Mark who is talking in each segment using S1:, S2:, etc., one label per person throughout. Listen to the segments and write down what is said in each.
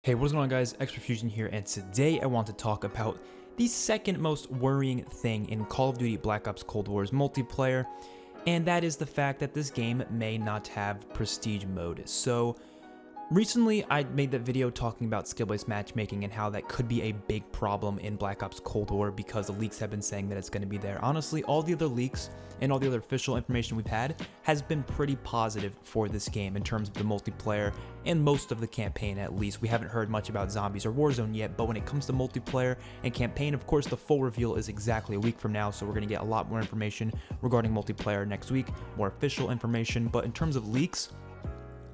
S1: Hey, what's going on guys, XpertFusion here, and today I want to talk about the second most worrying thing in Call of Duty Black Ops Cold War's multiplayer, and that is the fact that this game may not have prestige mode. So recently I made that video talking about skill-based matchmaking and how that could be a big problem in Black Ops Cold War because the leaks have been saying that it's going to be there. Honestly, all the other leaks and all the other official information we've had has been pretty positive for this game in terms of the multiplayer and most of the campaign at least. We haven't heard much about zombies or Warzone yet, but when it comes to multiplayer and campaign, of course, the full reveal is exactly a week from now, so we're going to get a lot more information regarding multiplayer next week, more official information. But in terms of leaks,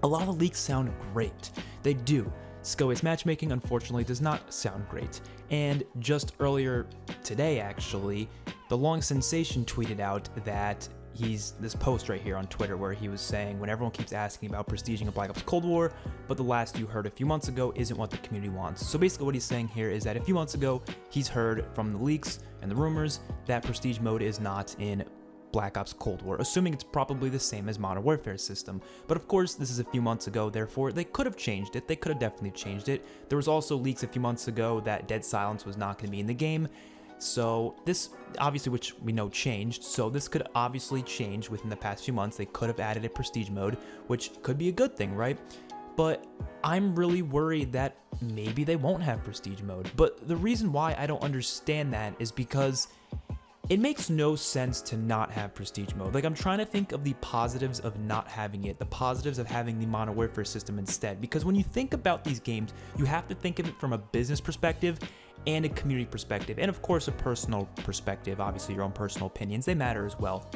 S1: a lot of the leaks sound great. They do. Skill-based matchmaking, unfortunately, does not sound great. And just earlier today, actually, the Long Sensation tweeted out that this post right here on Twitter where he was saying, when everyone keeps asking about prestiging a Black Ops Cold War, but the last you heard a few months ago isn't what the community wants. So basically what he's saying here is that a few months ago, he's heard from the leaks and the rumors that prestige mode is not in Black Ops Cold War, assuming it's probably the same as Modern Warfare's system. But of course, this is a few months ago, therefore they could have changed it. They could have definitely changed it. There was also leaks a few months ago that Dead Silence was not going to be in the game. So this, obviously, which we know changed, so this could obviously change within the past few months. They could have added a prestige mode, which could be a good thing, right? But I'm really worried that maybe they won't have prestige mode. But the reason why I don't understand that is because it makes no sense to not have prestige mode. Like, I'm trying to think of the positives of not having it, the positives of having the Modern Warfare system instead. Because when you think about these games, you have to think of it from a business perspective and a community perspective, and of course a personal perspective. Obviously, your own personal opinions, they matter as well.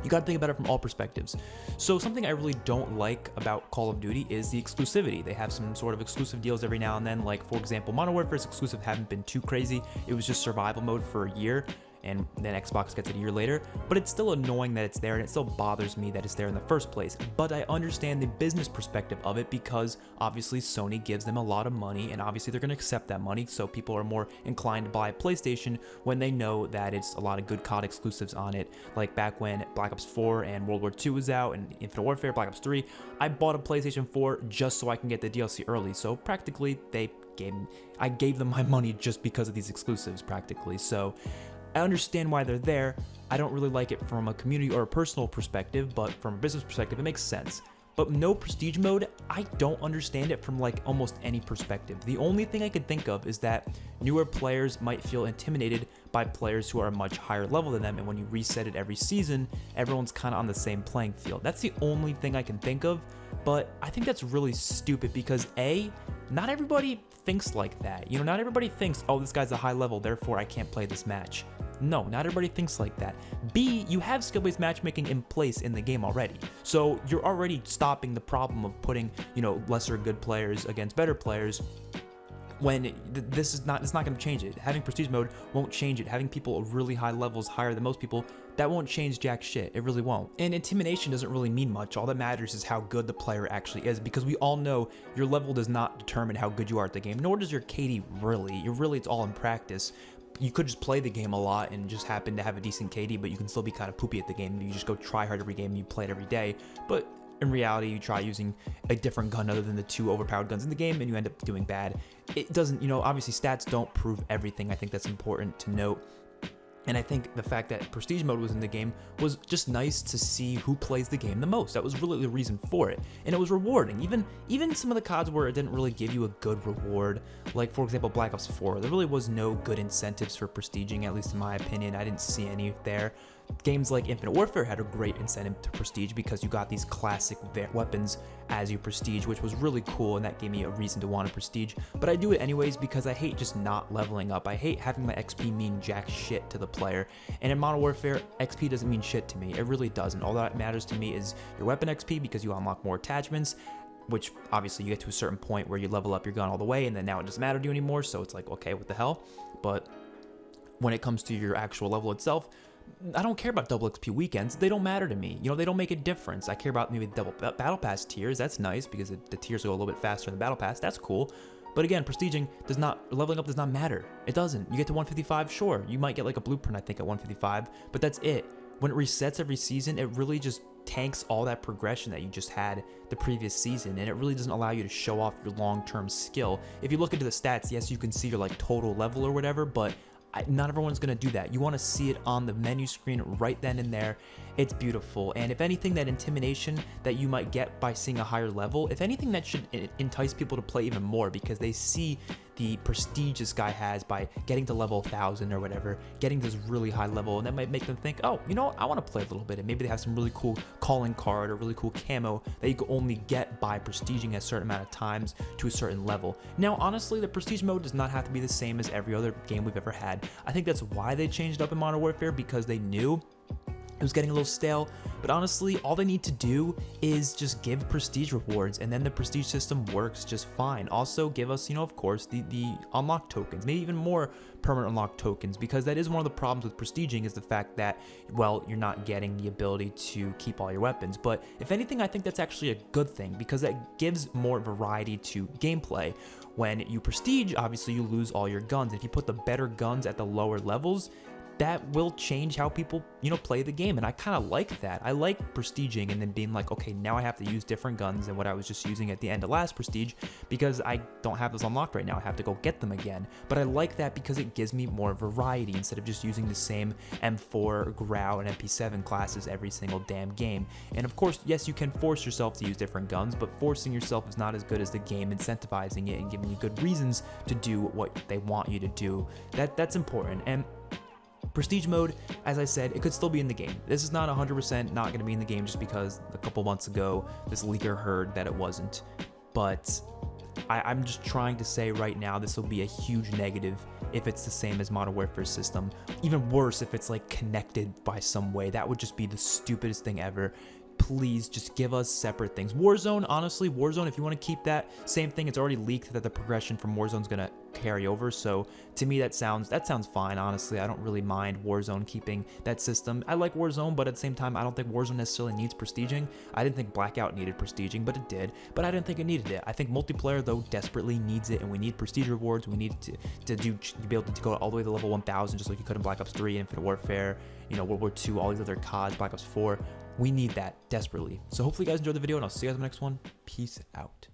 S1: You gotta think about it from all perspectives. So something I really don't like about Call of Duty is the exclusivity. They have some sort of exclusive deals every now and then. Like, for example, Modern Warfare's exclusive haven't been too crazy. It was just survival mode for a year, and then Xbox gets it a year later, but it's still annoying that it's there, and it still bothers me that it's there in the first place. But I understand the business perspective of it because obviously Sony gives them a lot of money, and obviously they're going to accept that money, so people are more inclined to buy a PlayStation when they know that it's a lot of good COD exclusives on it. Like back when Black Ops 4 and World War II was out, and Infinite Warfare, Black Ops 3, I bought a PlayStation 4 just so I can get the DLC early, so practically I gave them my money just because of these exclusives, practically. So I understand why they're there. I don't really like it from a community or a personal perspective, but from a business perspective, it makes sense. But no prestige mode, I don't understand it from like almost any perspective. The only thing I could think of is that newer players might feel intimidated by players who are a much higher level than them, and when you reset it every season, everyone's kind of on the same playing field. That's the only thing I can think of, but I think that's really stupid because A, not everybody thinks like that. You know, not everybody thinks, oh, this guy's a high level, therefore I can't play this match. No, not everybody thinks like that. B, you have skill-based matchmaking in place in the game already. So you're already stopping the problem of putting, you know, lesser good players against better players when it's not going to change it. Having prestige mode won't change it. Having people at really high levels, higher than most people, that won't change jack shit. It really won't. And intimidation doesn't really mean much. All that matters is how good the player actually is, because we all know your level does not determine how good you are at the game, nor does your KD really. It's all in practice. You could just play the game a lot and just happen to have a decent KD, but you can still be kind of poopy at the game. You just go try hard every game and you play it every day. But in reality, you try using a different gun other than the two overpowered guns in the game and you end up doing bad. It doesn't, you know, obviously stats don't prove everything. I think that's important to note. And I think the fact that prestige mode was in the game was just nice to see who plays the game the most. That was really the reason for it. And it was rewarding. Even some of the CODs where it didn't really give you a good reward, like for example Black Ops 4, there really was no good incentives for prestiging, at least in my opinion. I didn't see any there. Games like Infinite Warfare had a great incentive to prestige because you got these classic weapons as you prestige, which was really cool, and that gave me a reason to want to prestige. But I do it anyways because I hate just not leveling up. I hate having my XP mean jack shit to the player. And in Modern Warfare, XP doesn't mean shit to me. It really doesn't. All that matters to me is your weapon XP because you unlock more attachments, which obviously you get to a certain point where you level up your gun all the way, and then now it doesn't matter to you anymore, so it's like, okay, what the hell? But when it comes to your actual level itself, I don't care about double XP weekends. They don't matter to me. You know, they don't make a difference. I care about maybe the double battle pass tiers. That's nice because the tiers go a little bit faster in the battle pass. That's cool. But again, leveling up does not matter. It doesn't. You get to 155, sure. You might get like a blueprint, I think, at 155, but that's it. When it resets every season, it really just tanks all that progression that you just had the previous season, and it really doesn't allow you to show off your long-term skill. If you look into the stats, yes, you can see your like total level or whatever, but not everyone's going to do that. You want to see it on the menu screen right then and there. It's beautiful. And if anything, that intimidation that you might get by seeing a higher level, if anything, that should entice people to play even more, because they see the prestige this guy has by getting to level 1000 or whatever, getting this really high level, and that might make them think, oh, you know what, I want to play a little bit. And maybe they have some really cool calling card or really cool camo that you can only get by prestiging a certain amount of times to a certain level. Now, honestly, the prestige mode does not have to be the same as every other game we've ever had. I think that's why they changed up in Modern Warfare, because they knew it was getting a little stale. But honestly, all they need to do is just give prestige rewards, and then the prestige system works just fine. Also give us, you know, of course, the unlock tokens, maybe even more permanent unlock tokens, because that is one of the problems with prestiging, is the fact that, well, you're not getting the ability to keep all your weapons. But if anything, I think that's actually a good thing, because that gives more variety to gameplay. When you prestige, obviously you lose all your guns. If you put the better guns at the lower levels, that will change how people, you know, play the game. And I kind of like that. I like prestiging and then being like, okay, now I have to use different guns than what I was just using at the end of last prestige, because I don't have those unlocked right now. I have to go get them again. But I like that because it gives me more variety instead of just using the same M4, Grau, and MP7 classes every single damn game. And of course, yes, you can force yourself to use different guns, but forcing yourself is not as good as the game incentivizing it and giving you good reasons to do what they want you to do. That's important. And prestige mode, as I said, it could still be in the game. This is not 100% not going to be in the game just because a couple months ago this leaker heard that it wasn't. But I'm just trying to say right now, this will be a huge negative if it's the same as Modern Warfare system. Even worse if it's like connected by some way. That would just be the stupidest thing ever. Please just give us separate things. Warzone, honestly, Warzone, if you want to keep that same thing, it's already leaked that the progression from Warzone's gonna carry over. So to me, that sounds fine. Honestly, I don't really mind Warzone keeping that system. I like Warzone, but at the same time, I don't think Warzone necessarily needs prestiging. I didn't think Blackout needed prestiging, but it did. But I didn't think it needed it. I think multiplayer though desperately needs it, and we need prestige rewards. We need to be able to go all the way to level 1000, just like you could in Black Ops 3, Infinite Warfare, you know, World War II, all these other CODs, Black Ops 4. We need that desperately. So hopefully you guys enjoyed the video, and I'll see you guys in the next one. Peace out.